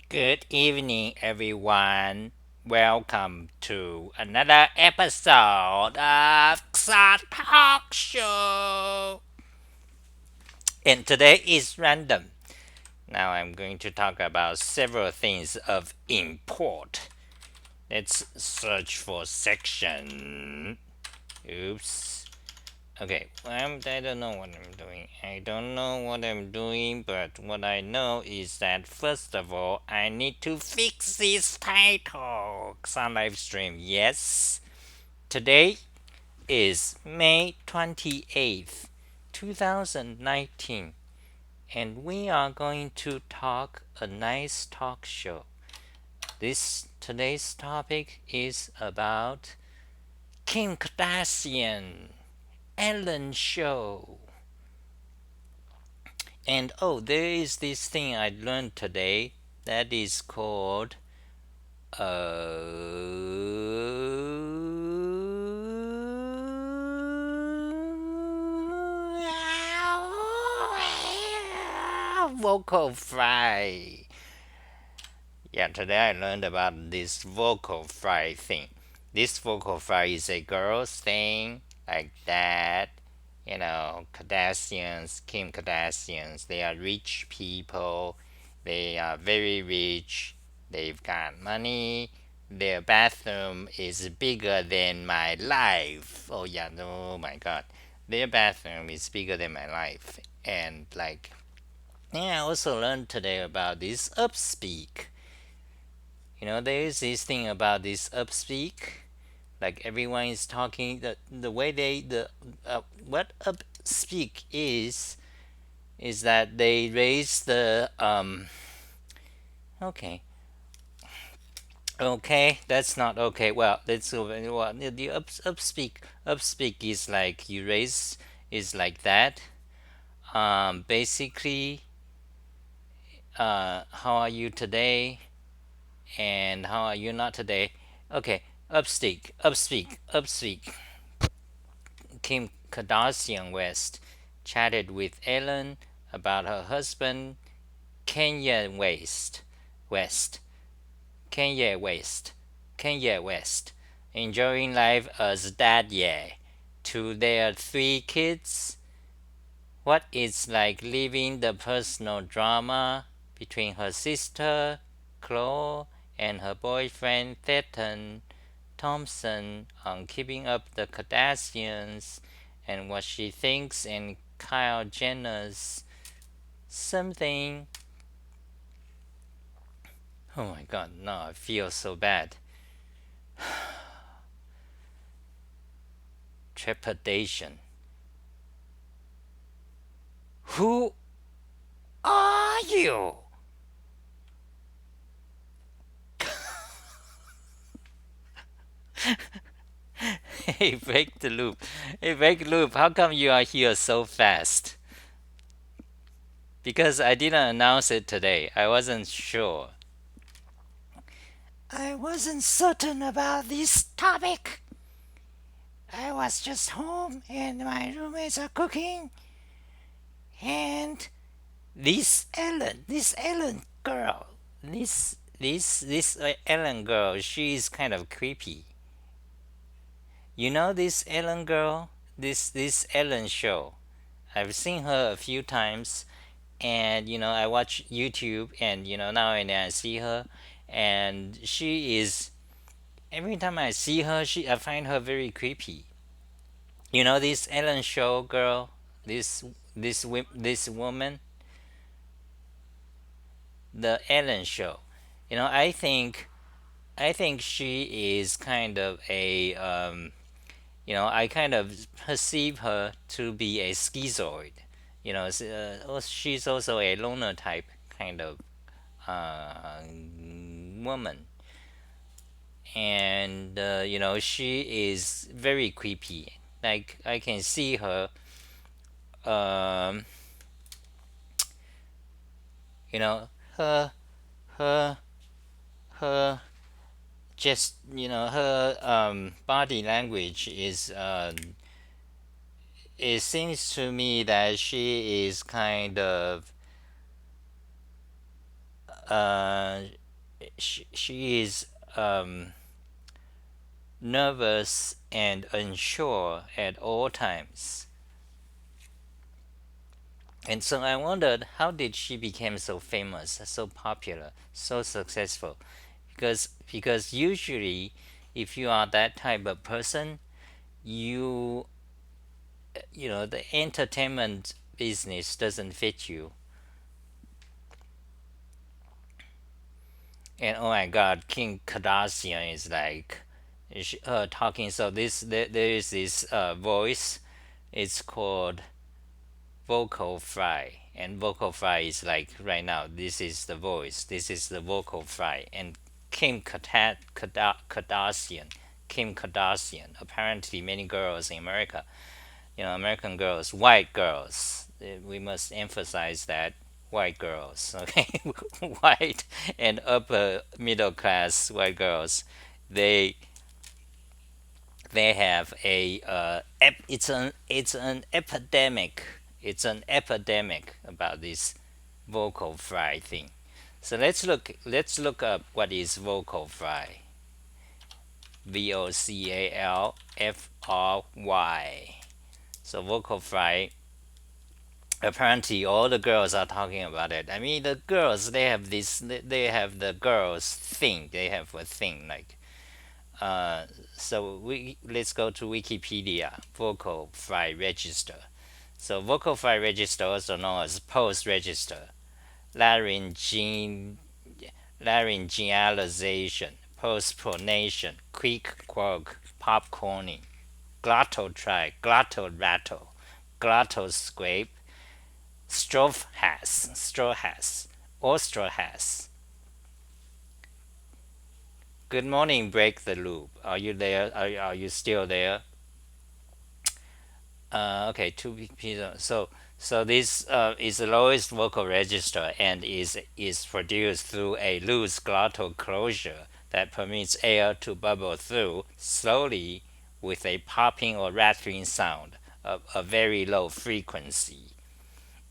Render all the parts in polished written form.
Good evening, everyone. Welcome to another episode of Xot Talk Show. And today is random. Now I'm going to talk about several things of import. Let's search for section. Oops. Okay, I don't know what I'm doing. I don't know what I'm doing, but what I know is that first of all, I need to fix this title. Sun live stream. Yes. Today is May 28th, 2019, and we are going to talk a nice talk show. This today's topic is about Kim Kardashian, Ellen show. And oh, there is this thing I learned today that is called vocal fry. Yeah, today I learned about this vocal fry thing. This vocal fry is a girl's thing like that. Kardashians, Kim Kardashians, they are rich people. They are very rich. They've got money. Their bathroom is bigger than my life. Oh, yeah, oh my god. Their bathroom is bigger than my life. And, I also learned today about this upspeak. There is this thing about this upspeak. Like everyone is talking, the way what upspeak is that they raise the okay. Okay, that's not okay. Well, that's well, the upspeak is like you raise is like that. Basically, how are you today, and how are you not today? Okay, upspeak. Kim Kardashian West chatted with Ellen about her husband Kanye West, Kanye West, Kanye West, enjoying life as dad, yeah, to their three kids. What it's like living the personal drama between her sister Chloe and her boyfriend Thetan Thompson on Keeping Up the Kardashians, and what she thinks and Kyle Jenner's something. Oh my god, no, I feel so bad. Trepidation. Who are you? Hey, break the loop. Hey, break the loop. How come you are here so fast? Because I didn't announce it today. I wasn't sure. I wasn't certain about this topic. I was just home and my roommates are cooking. And this Ellen girl, this Ellen girl, she's kind of creepy. You know this Ellen girl, this Ellen show. I've seen her a few times, and I watch YouTube, and now and then I see her, and she is. Every time I see her, I find her very creepy. You know this Ellen show girl, this woman, the Ellen show. I think she is kind of a I kind of perceive her to be a schizoid. She's also a loner type kind of uh, woman, and she is very creepy. Like I can see her, um, you know, her her her just her body language is it seems to me that she is kind of uh, she is nervous and unsure at all times. And so I wondered, how did she become so famous, so popular, so successful? Because usually, if you are that type of person, you the entertainment business doesn't fit you. And oh my God, Kim Kardashian is like talking. So there is this voice. It's called vocal fry, and vocal fry is like right now. This is the voice. This is the vocal fry, and Kardashian. Kim Kardashian. Apparently, many girls in America, American girls, white girls. We must emphasize that white girls, okay, white and upper middle class white girls, they they have a it's an epidemic. It's an epidemic about this vocal fry thing. So let's look up what is vocal fry. VOCALFRY. So vocal fry, apparently all the girls are talking about it. I mean, the girls, they have this, they have the girls thing, they have a thing like so we let's go to Wikipedia. Vocal fry register. So vocal fry register, also known as post register, laryngeal laryngealization, post pronation, quick croak, popcorning, glottal try, glottal rattle, glottal scrape, Strohas, Ostrohas. Good morning, break the loop. Are you there? Are you still there? Okay, two pieces. So this is the lowest vocal register and is produced through a loose glottal closure that permits air to bubble through slowly with a popping or rattling sound of a very low frequency.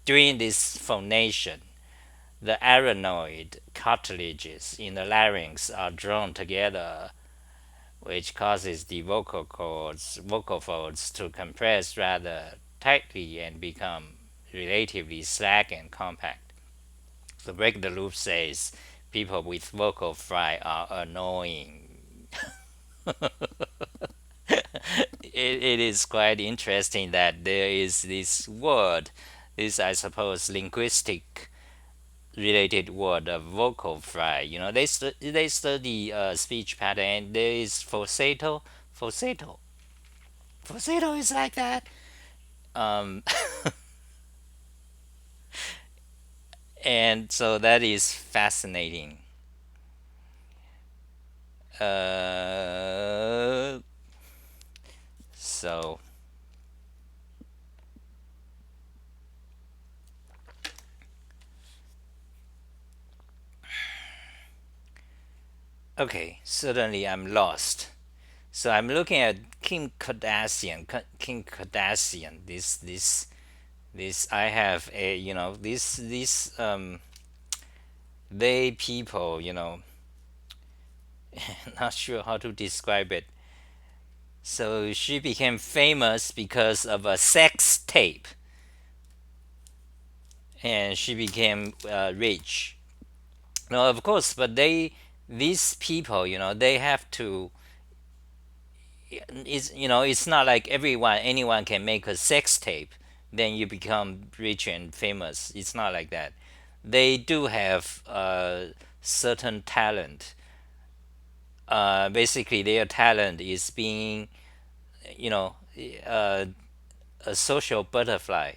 During this phonation, the arynoid cartilages in the larynx are drawn together, which causes the vocal folds to compress rather tightly and become relatively slack and compact. The break the loop says people with vocal fry are annoying. It is quite interesting that there is this word, this I suppose linguistic related word of vocal fry. They study speech pattern, and there is falsetto. Falsetto is like that. Um, and so that is fascinating. Uh, so okay, suddenly I'm lost. So I'm looking at Kim Kardashian. Kim Kardashian. This. I have a these they people. Not sure how to describe it. So she became famous because of a sex tape, and she became rich. No, of course, but these people, they have to. It's not like anyone can make a sex tape, then you become rich and famous. It's not like that. They do have certain talent. Basically, their talent is being, you know, uh, a social butterfly.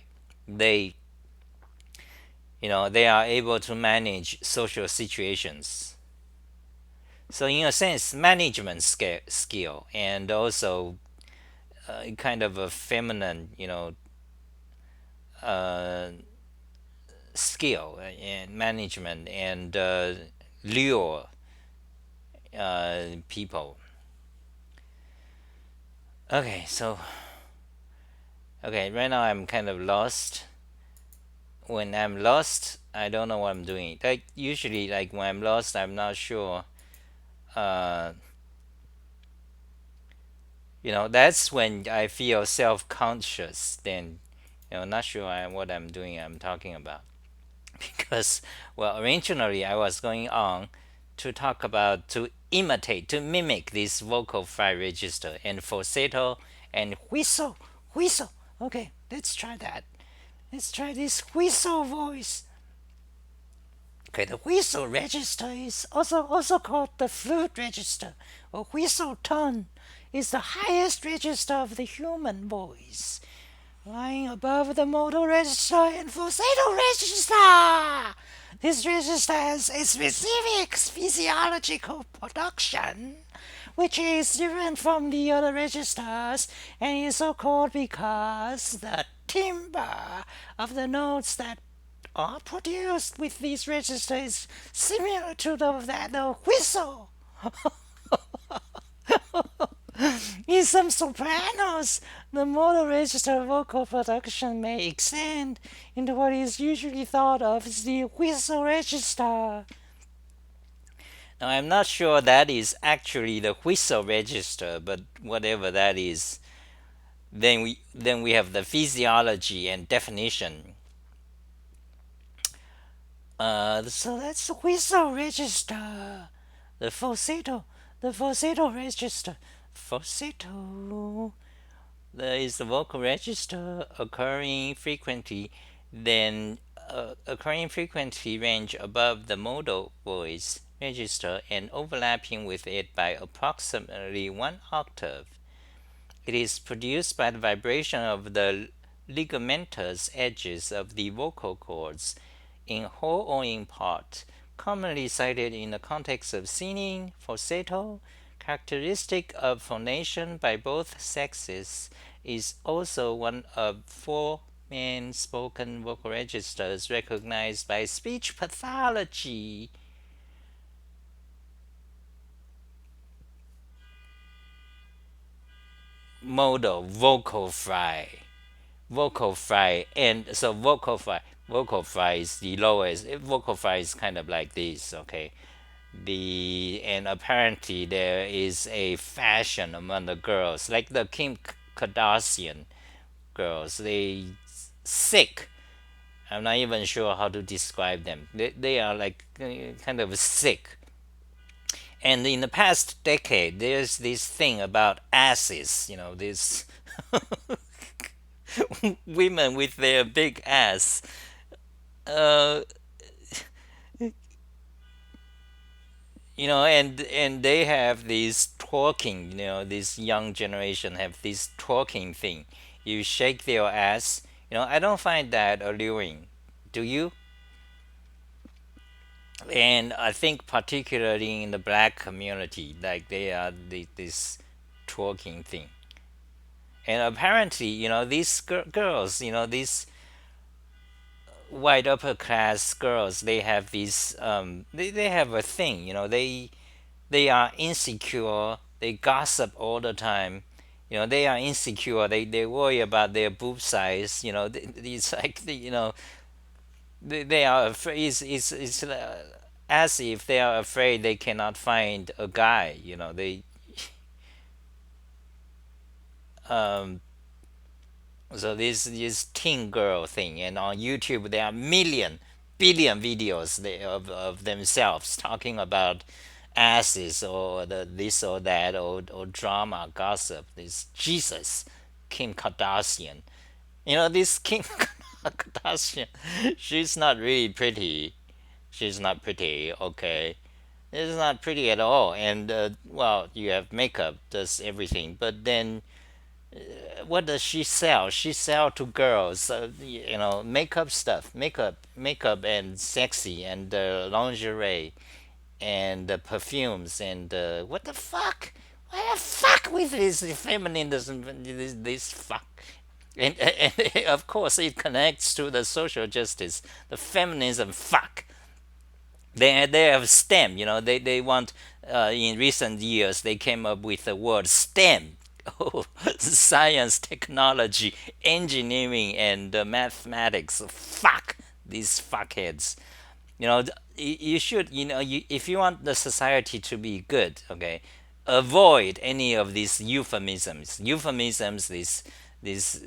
They they are able to manage social situations. So in a sense, management skill, and also kind of a feminine uh, skill and management, and lure people. Okay, so okay, right now I'm kind of lost. when I'm lost, I don't know what I'm doing. Like usually, like when I'm lost, I'm not sure. Uh, that's when I feel self-conscious. Then, not sure what I'm doing. I'm talking about because, well, originally I was going on to talk about to imitate, to mimic this vocal fry register and falsetto and whistle, whistle. Okay, let's try that. Let's try this whistle voice. Okay, the whistle register is also called the flute register or whistle tone. Is the highest register of the human voice, lying above the modal register and falsetto register. This register has a specific physiological production, which is different from the other registers and is so called because the timbre of the notes that are produced with these registers similar to that of whistle. In some sopranos, the modal register vocal production may extend into what is usually thought of as the whistle register. Now, I'm not sure that is actually the whistle register, but whatever that is, then we have the physiology and definition. So that's the whistle register. The falsetto, the falsetto register. Falsetto. There is the vocal register occurring frequently, then occurring frequency range above the modal voice register and overlapping with it by approximately 1 octave. It is produced by the vibration of the ligamentous edges of the vocal cords, in whole or in part, commonly cited in the context of singing, falsetto, characteristic of phonation by both sexes, is also one of four main spoken vocal registers recognized by speech pathology. Modal, vocal fry, and so vocal fry is the lowest. Vocal fry is kind of like this, okay. And apparently there is a fashion among the girls, like the Kim Kardashian girls. They sick. I'm not even sure how to describe them. They are like kind of sick. And in the past decade, there's this thing about asses. These women with their big ass. Uh, and they have this twerking. This young generation have this twerking thing. You shake their ass. I don't find that alluring. Do you? And I think particularly in the black community, like they are this twerking thing. And apparently, these girls, these white upper class girls, they have these they have a thing. They are insecure. They gossip all the time. They are insecure. They worry about their boob size. It's like they are afraid. It's as if they are afraid they cannot find a guy. They um so this teen girl thing, and on YouTube there are billion videos of themselves talking about asses or this or that or drama gossip. This Jesus, Kim Kardashian. This Kim Kardashian, she's not really pretty. She's not pretty. Okay, it's not pretty at all. And well, you have makeup does everything, but then what does she sell? She sell to girls, makeup stuff, makeup and sexy and lingerie and perfumes and what the fuck? What the fuck with this feminism? This fuck. And of course, it connects to the social justice, the feminism. Fuck. They have STEM. They want. In recent years, they came up with the word STEM. Oh, science, technology, engineering, and mathematics. Fuck these fuckheads. You should, if you want the society to be good, okay, avoid any of these euphemisms, these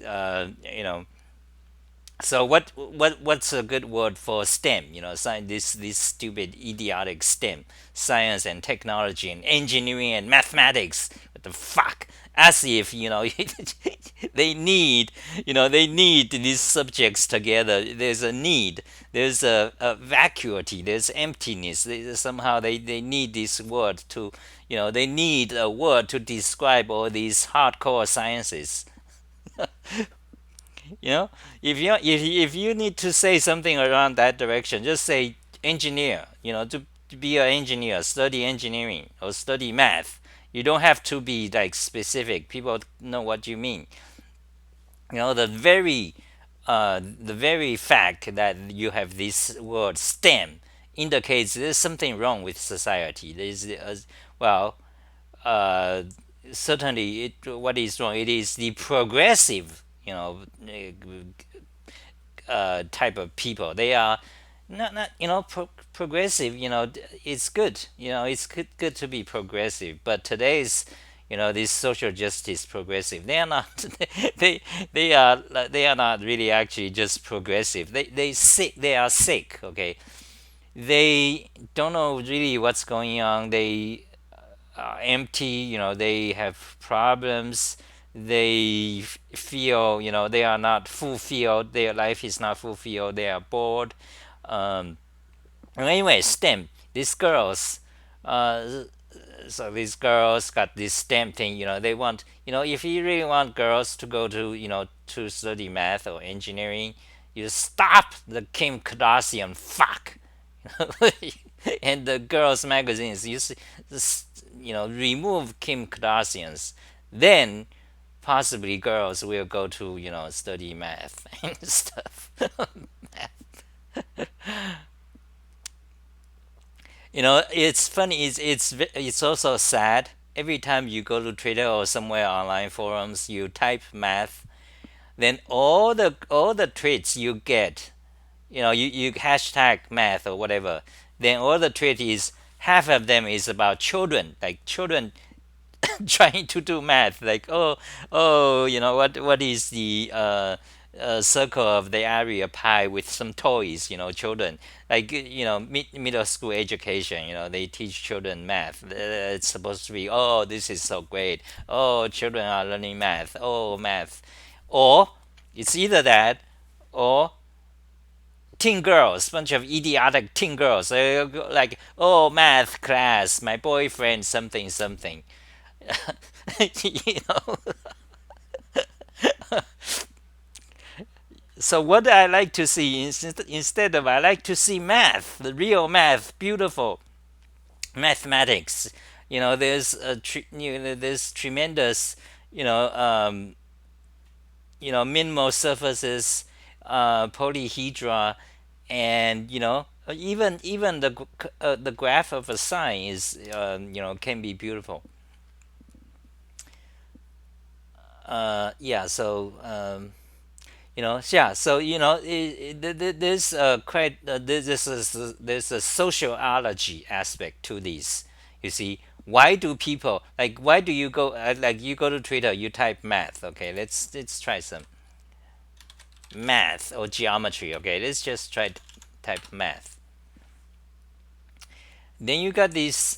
so what's a good word for STEM? Science, this stupid idiotic STEM, science and technology and engineering and mathematics. What the fuck? As if they need they need these subjects together. There's a need. There's a vacuity. There's emptiness. Somehow they need this word to they need a word to describe all these hardcore sciences. You know, if you need to say something around that direction, just say engineer. To be an engineer, study engineering or study math. You don't have to be like specific. People know what you mean. The very fact that you have this word STEM indicates there's something wrong with society. There's well, uh, certainly what is wrong. It is the progressive, type of people. They are not progressive. It's good. It's good to be progressive. But today's this social justice progressive. They are not. They are not really actually just progressive. They sick. They are sick. Okay. They don't know really what's going on. They empty. They have problems. They feel they are not fulfilled. Their life is not fulfilled. They are bored. Anyway, STEM. These girls. Uh, so these girls got this STEM thing. They want. If you really want girls to go to to study math or engineering, you stop the Kim Kardashian fuck. And the girls magazines, you see, remove Kim Kardashians, then possibly girls will go to study math and stuff. It's funny. It's also sad. Every time you go to Twitter or somewhere online forums, you type math, then all the tweets you get, you hashtag math or whatever, then all the tweet is half of them is about children, like children trying to do math, like oh, what is the circle of the area pi with some toys, children, like middle school education, they teach children math. It's supposed to be, oh, this is so great, oh, children are learning math, oh, math. Or it's either that, or teen girls, bunch of idiotic teen girls, like, oh, math class, my boyfriend, something, something. you know. So what I like to see instead of I like to see math, the real math, beautiful mathematics. There's tremendous, you know, um, minimal surfaces, polyhedra, and even the graph of a sine is can be beautiful. Yeah. So yeah. So there's quite there's a sociology aspect to these. You see, why do people, like, why do you go, like, you go to Twitter, you type math. Okay, let's try some math or geometry. Okay, let's just try to type math. Then you got these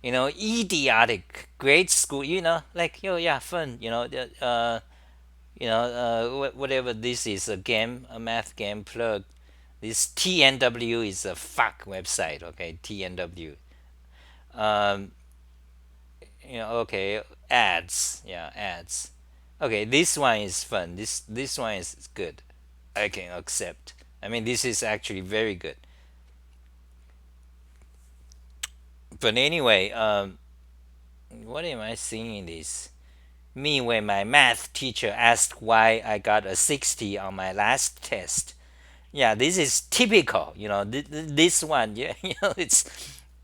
idiotic grade school, like, yo, yeah, fun, whatever this is, a game, a math game plug. This TNW is a fuck website. Okay, TNW. um okay, ads, yeah, ads. Okay, this one is fun. This one is good. I can accept. I mean, this is actually very good. But anyway, what am I seeing in this? Me when my math teacher asked why I got a 60 on my last test. Yeah, this is typical. This one, yeah, it's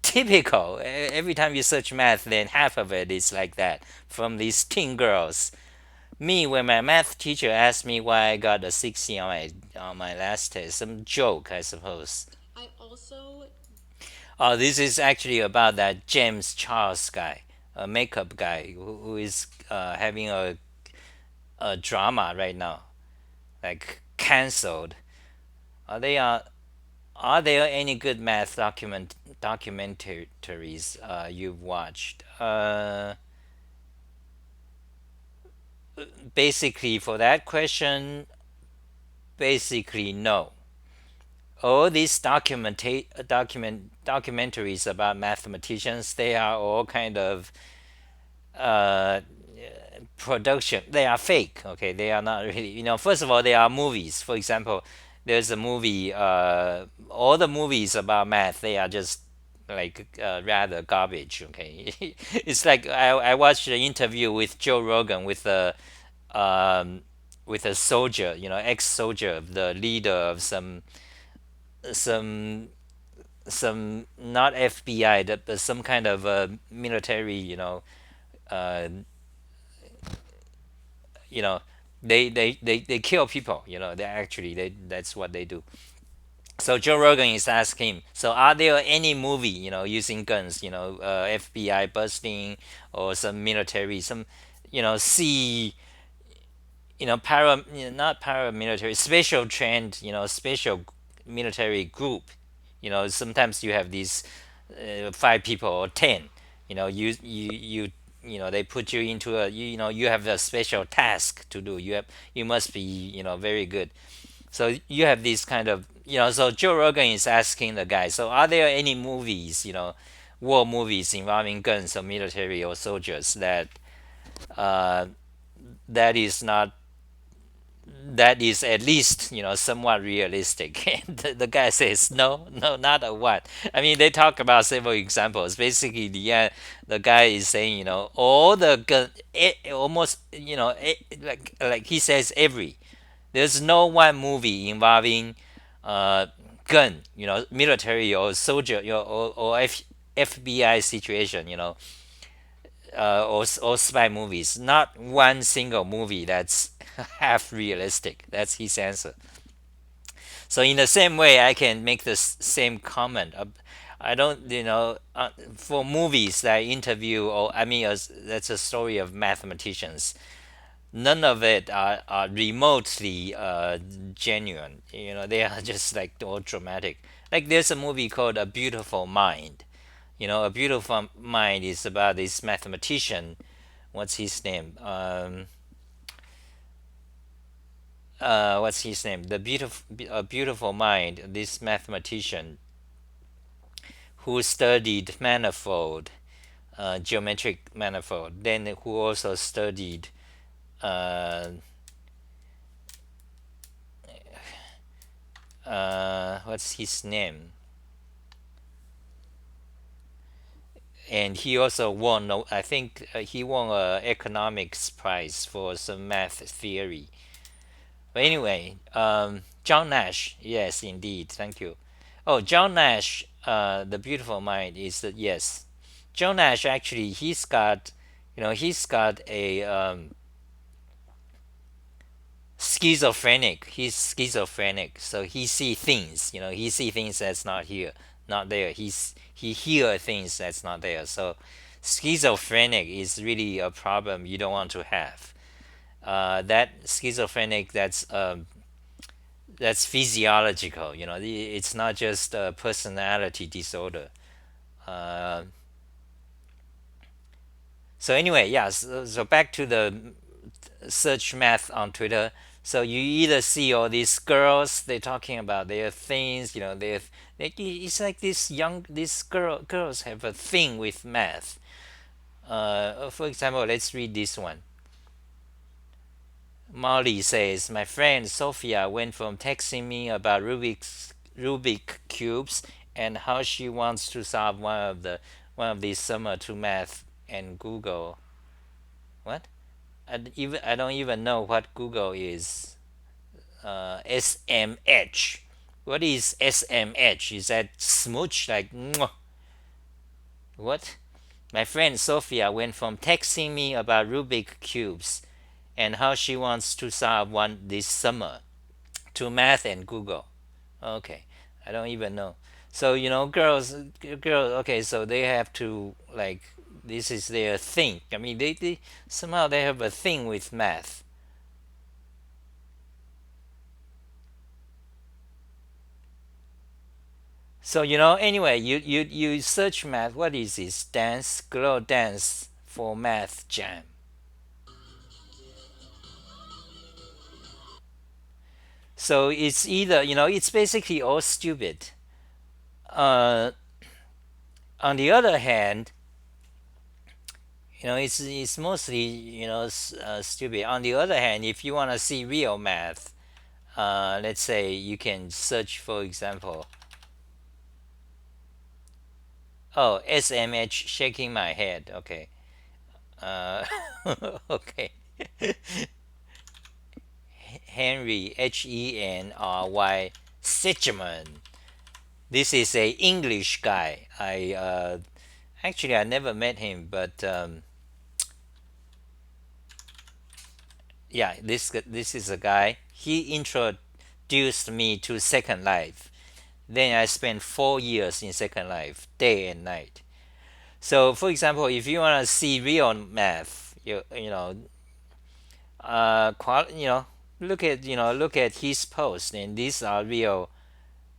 typical. Every time you search math, then half of it is like that from these teen girls. Me, when my math teacher asked me why I got a 60 on my last test, some joke, I suppose. Oh, this is actually about that James Charles guy, a makeup guy who is having a drama right now, like cancelled. Are they are there any good math documentaries you've watched? Basically, for that question, basically no. All these documentaries about mathematicians, they are all kind of uh, production. They are fake. Okay, they are not really. First of all, they are movies. For example, there's a movie. All the movies about math, they are just like rather garbage. Okay, it's like I watched an interview with Joe Rogan um, with a soldier. Ex-soldier, the leader of some not FBI, but some kind of military. Uh, you know they kill people. That's what they do. So Joe Rogan is asking him, so are there any movie using guns, FBI busting, or some military, some sea, para, not paramilitary, special trained, special military group. Sometimes you have these 5 people or 10. They put you into you have a special task to do. You must be very good. So you have these kind of so Joe Rogan is asking the guy, so are there any movies, war movies involving guns or military or soldiers uh, that is not that is at least somewhat realistic? And the guy says no, no, not a what. I mean, they talk about several examples. Basically, the guy is saying all the gun, almost like he says every there's no one movie involving uh, gun, military or soldier, or FBI situation, or spy movies. Not one single movie that's half realistic. That's his answer. So in the same way, I can make the same comment. I don't, for movies that I interview, or I mean, that's a story of mathematicians. None of it are remotely genuine. They are just like all dramatic. Like there's a movie called A Beautiful Mind. A Beautiful Mind is about this mathematician. What's his name? What's his name? A Beautiful Mind. This mathematician who studied manifold, geometric manifold, then who also studied uh, what's his name? And he also won. I think he won a economics prize for some math theory. But anyway, John Nash. Yes, indeed. Thank you. Oh, John Nash. The Beautiful Mind is that yes, John Nash actually he's got a schizophrenic. He's schizophrenic, so he see things. He see things that's not here, not there. He hear things that's not there. So schizophrenic is really a problem you don't want to have. That schizophrenic, that's physiological. It's not just a personality disorder. Uh, so anyway, yeah. So back to the search math on Twitter. So you either see all these girls, they're talking about their things, it's like these girls have a thing with math. For example, let's read this one. Molly says, my friend Sophia went from texting me about Rubik cubes and how she wants to solve one of these summer to math and Google. What? I don't even know what Google is. SMH. What is SMH? Is that smooch like mwah? What? My friend Sophia went from texting me about Rubik cubes and how she wants to solve one this summer to math and Google. Okay, I don't even know. So girls. Okay, so they have to like this is their thing. I mean, they somehow they have a thing with math. So anyway, you search math. What is this? Dance, girl dance for math jam. So it's either it's basically all stupid. Uh, on the other hand, it's mostly stupid. On the other hand, if you want to see real math, let's say you can search, for example, oh, SMH shaking my head. Okay. Uh, okay. Henry Henry Sitchman. This is a English guy. I never met him, but yeah, this is a guy. He introduced me to Second Life. Then I spent 4 years in Second Life, day and night. So, for example, if you want to see real math, look at his post, and these are real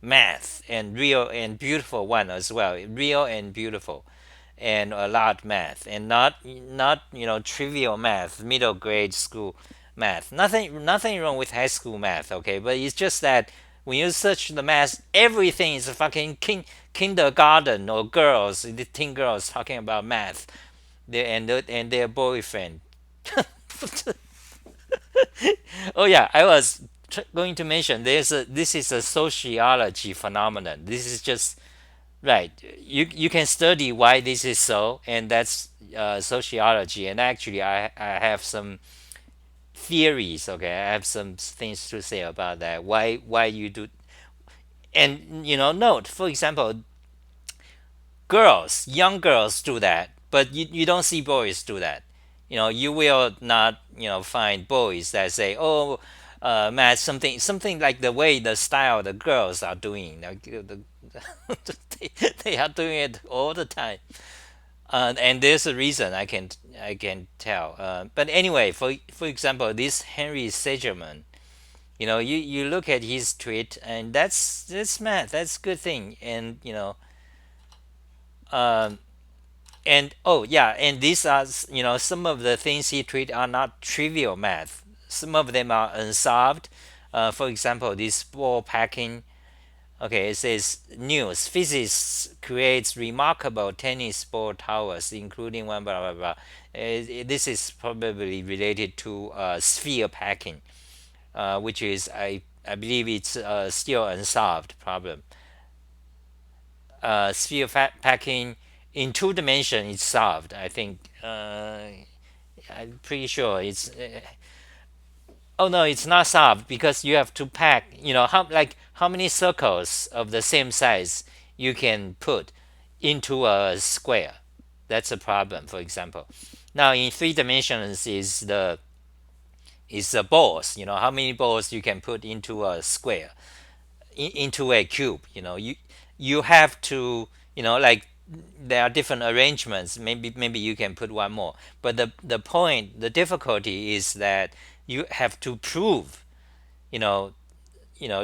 math and real and beautiful one as well. Real and beautiful, and a lot math, and not trivial math, middle grade school math. Nothing wrong with high school math, okay? But it's just that when you search the math, everything is fucking kindergarten or girls, the teen girls talking about math, and their boyfriend. Oh yeah, I was going to mention this is a sociology phenomenon. This is just right. You can study why this is so, and that's sociology. And actually, I have some theories. Okay, I have some things to say about that. Why you do, and note, for example, young girls do that, but you don't see boys do that. You will not find boys that say, oh, Matt, something like the way the style the girls are doing. Like, they are doing it all the time. And there's a reason I can tell. But anyway, for example, this Henry Segerman, you look at his tweet, and that's math. That's good thing. Um, and oh yeah, and these are some of the things he tweet are not trivial math. Some of them are unsolved. For example, this ball packing. Okay, it says news. Physics creates remarkable tennis ball towers, including one blah blah blah. This is probably related to sphere packing, which is I believe it's still unsolved problem. Sphere packing in two dimension is solved. I think I'm pretty sure it's. Oh no, it's not solved because you have to pack. How many circles of the same size you can put into a square. That's a problem. For example, now in three dimensions is the balls. How many balls you can put into a square, into a cube. You have to like there are different arrangements. Maybe you can put one more. But the difficulty is that you have to prove you know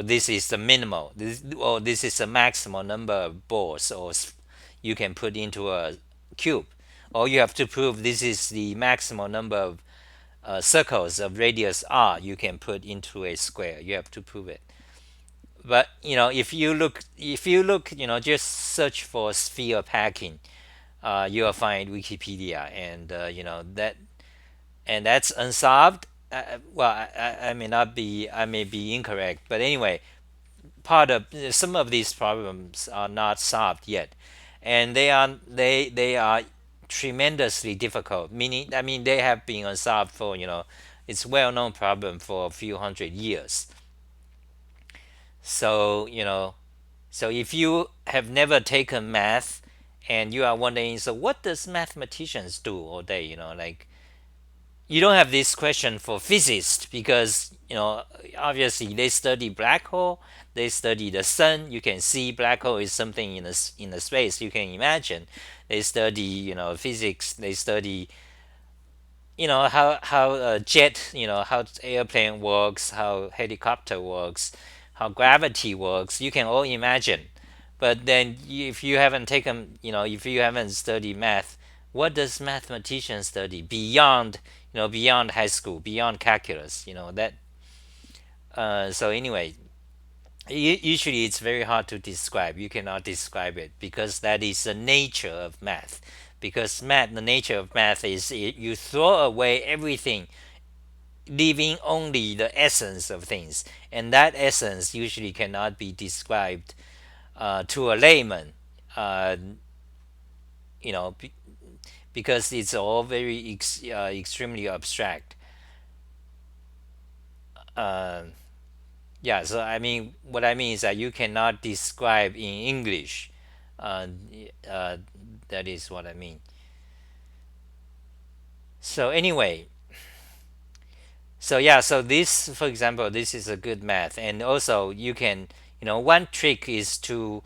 this is the minimal or this is the maximum number of balls or you can put into a cube, or you have to prove this is the maximum number of circles of radius r you can put into a square. You have to prove it. But if you look just search for sphere packing, you'll find Wikipedia, and that's unsolved. Well, I may be incorrect, but anyway, part of some of these problems are not solved yet, and they are tremendously difficult. Meaning, I mean, they have been unsolved for it's well known problem for a few hundred years. So so if you have never taken math and you are wondering, so what does mathematicians do all day? Like you don't have this question for physicists because obviously they study black hole, they study the sun. You can see black hole is something in the space you can imagine. They study physics. They study how jet, how airplane works, how helicopter works, how gravity works. You can all imagine. But then if you haven't taken, if you haven't studied math, what does mathematician study beyond, beyond high school, beyond calculus, that. So anyway, usually it's very hard to describe. You cannot describe it because that is the nature of math. Because the nature of math is you throw away everything, leaving only the essence of things, and that essence usually cannot be described to a layman. Uh, you know, because it's all very extremely abstract. Uh, yeah, so I mean, what I mean is that you cannot describe in English. Uh, uh, that is what I mean. So anyway, so yeah, so this, for example, this is a good math, and also you can, one trick is to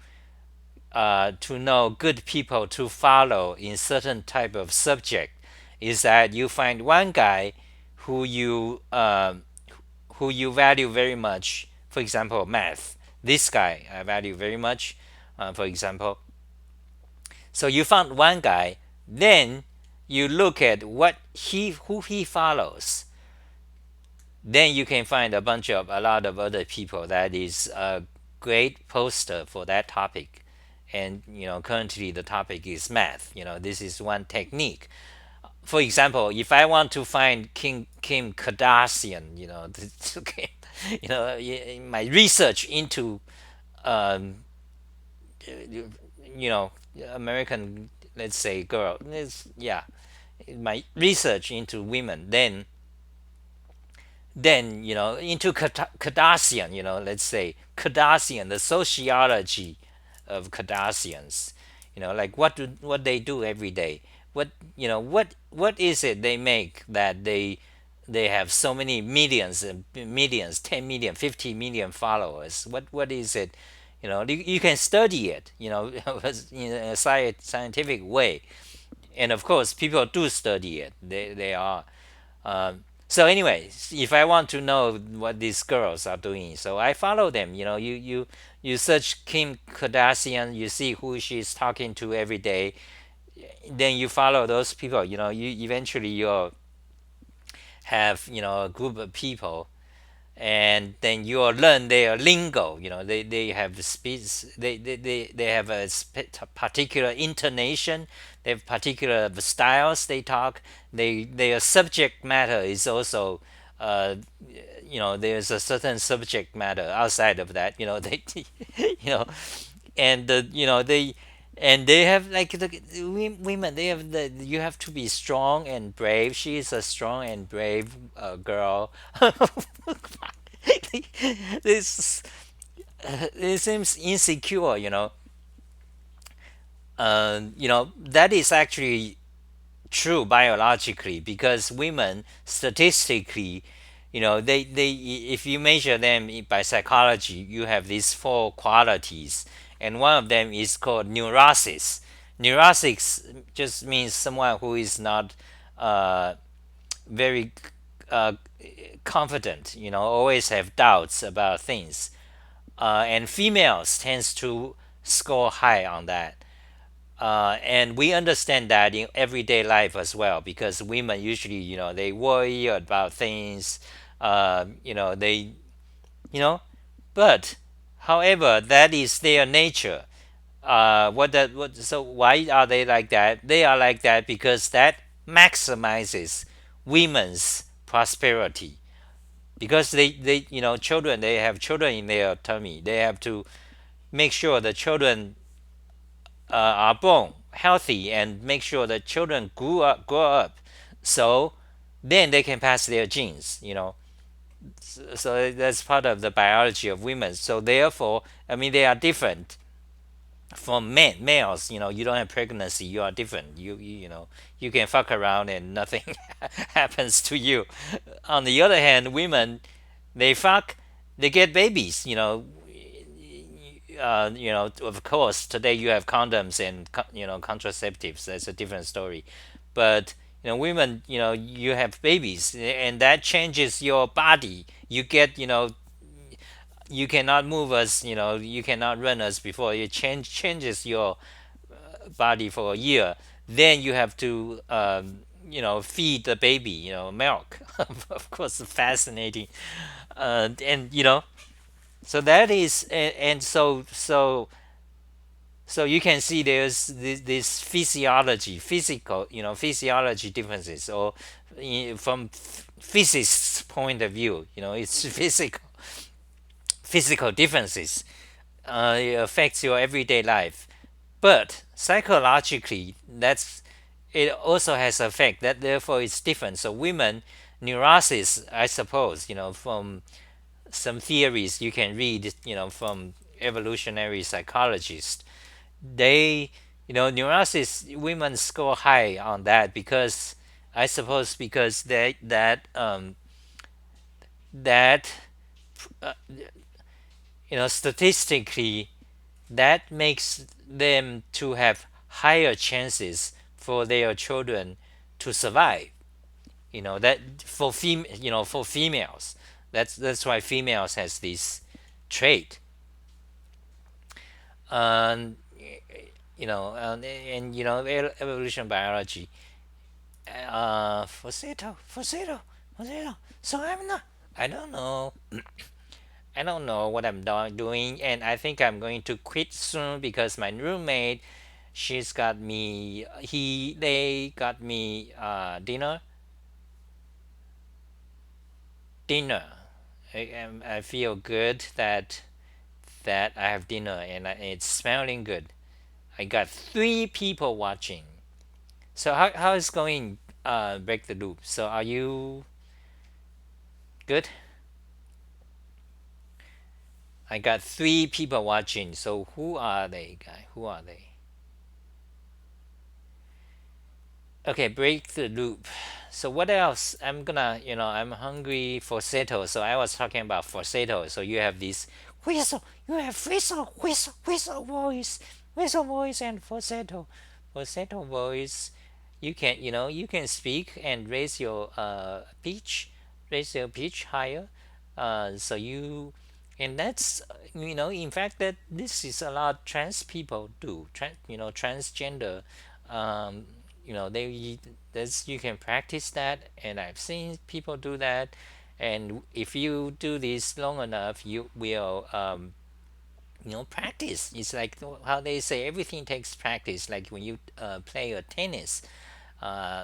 know good people to follow in certain type of subject is that you find one guy who you who you value very much. For example, math. This guy I value very much. For example, so you found one guy, then you look at what he who he follows. Then you can find a lot of other people that is a great poster for that topic. And currently the topic is math. This is one technique. For example, if I want to find Kim Kardashian, okay, my research into um, you know American, let's say, girl, yeah, my research into women, then into Kardashian, let's say Kardashian, the sociology of Kardashians, like what they do every day, what is it they make that they have so many millions and millions, 10 million, 50 million followers. What is it? You can study it, in a scientific way, and of course people do study it. They are so anyway, if I want to know what these girls are doing, so I follow them. You search Kim Kardashian, you see who she's talking to every day, then you follow those people. You eventually you'll have a group of people, and then you'll learn their lingo. They have speech. They have a particular intonation. They have particular styles they talk. Their subject matter is also uh, there's a certain subject matter outside of that. They you know and they have like women. They have you have to be strong and brave. She is a strong and brave girl. this it seems insecure. That is actually true biologically because women statistically, they if you measure them by psychology, you have these four qualities, and one of them is called neurosis. Neurosis just means someone who is not uh, very uh, confident, always have doubts about things, and females tends to score high on that. And we understand that in everyday life as well because women usually they worry about things. They you know but however that is their nature. So why are they like that? They are like that because that maximizes women's prosperity because they children, they have children in their tummy. They have to make sure the children are born healthy and make sure the children grow up, so then they can pass their genes. So that's part of the biology of women. So therefore, I mean, they are different. For males, you don't have pregnancy, you are different. You can fuck around and nothing happens to you. On the other hand, women, they fuck, they get babies. Of course, today you have condoms and contraceptives. That's a different story. But women, you have babies, and that changes your body. You get, you cannot move us. You cannot run us before. It changes your body for a year. Then you have to, feed the baby, milk. Of course, fascinating. And so that is, and so you can see there's this physiology differences, or from physics point of view, it's physical differences. It affects your everyday life, but psychologically, that's it also has effect. That therefore it's different. So women neurosis, I suppose, from some theories you can read, from evolutionary psychologists, they neurosis, women score high on that because I suppose because that uh, statistically that makes them to have higher chances for their children to survive. That for females, that's why females has this trait. And evolution biology, falsetto. So I don't know. I don't know what I'm doing, and I think I'm going to quit soon because my roommate, they got me dinner. I feel good that I have dinner, and it's smelling good. I got 3 people watching. So how is going? Break the loop. So are you good? I got 3 people watching. So who are they, guy? Who are they? Okay, break the loop. So what else? I'm hungry for falsetto. So I was talking about falsetto. So you have this whistle, you have whistle voice, and falsetto voice. You can speak and raise your pitch higher. So you, and that's in fact that this is a lot trans people do. Transgender, um, they that's you can practice that, and I've seen people do that. And if you do this long enough, you will practice. It's like how they say everything takes practice. Like when you play a tennis,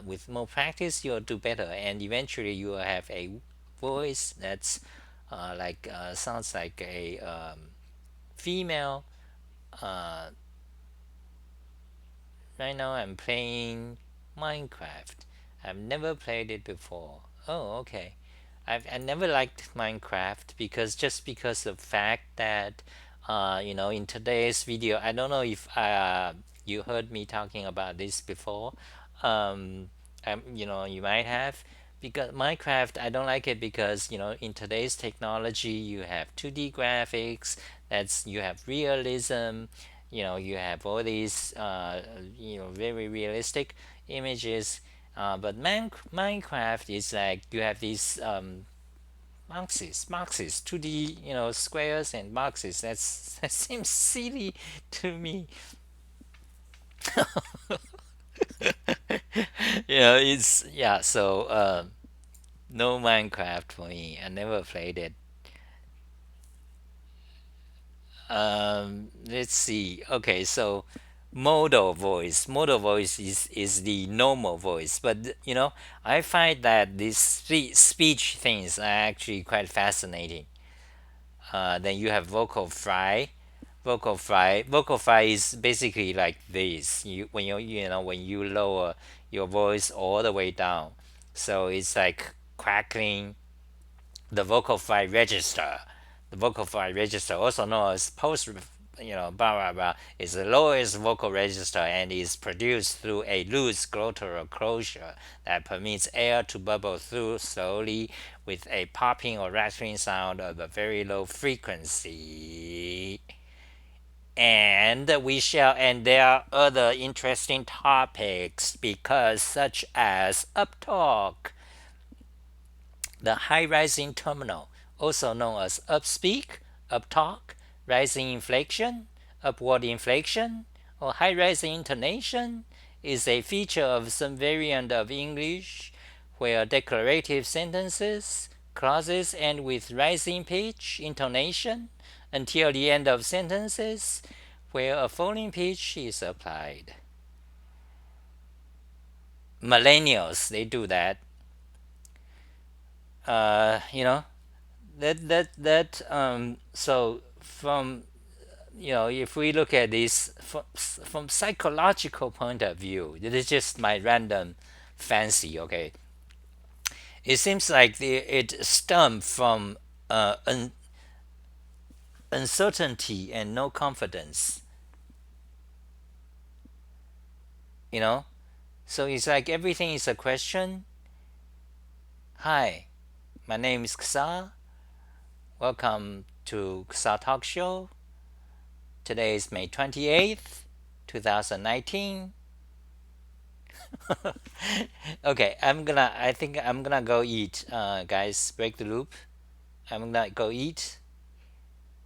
with more practice you'll do better, and eventually you will have a voice that's sounds like a female. uh, Right now I'm playing Minecraft. I've never played it before. Oh, okay. I never liked Minecraft because of fact that in today's video, I don't know if you heard me talking about this before. Um, you might have, because Minecraft, I don't like it because in today's technology you have 2D graphics. You have realism. You have all these very realistic images. But Minecraft is like you have these boxes, 2D, squares and boxes. That seems silly to me. It's yeah. So no Minecraft for me. I never played it. Let's see. Okay, so modal voice is the normal voice, but I find that these speech things are actually quite fascinating. Then you have vocal fry is basically like this. When you lower your voice all the way down, so it's like crackling the vocal fry register. The vocal fry register, also known as blah blah blah, is the lowest vocal register and is produced through a loose glottal closure that permits air to bubble through slowly with a popping or rattling sound of a very low frequency. And there are other interesting topics because such as uptalk, the high rising terminal, also known as upspeak, uptalk, rising inflection, upward inflection, or high rising intonation, is a feature of some variant of English where declarative sentences, clauses end with rising pitch intonation until the end of sentences where a falling pitch is applied. Millennials, they do that. You know, so from if we look at this from psychological point of view, this is just my random fancy. Okay, it seems like it stemmed from uncertainty and no confidence. You know, so it's like everything is a question. Hi, my name is Ksa. Welcome to Ksa Talk Show. Today is May 28th, 2019. Okay, I think I'm gonna go eat. Guys, break the loop. I'm gonna go eat,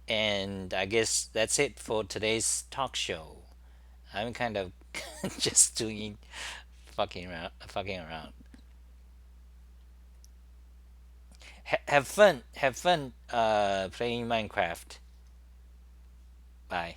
and I guess that's it for today's talk show. I'm kind of just doing fucking around. Have fun playing Minecraft. Bye.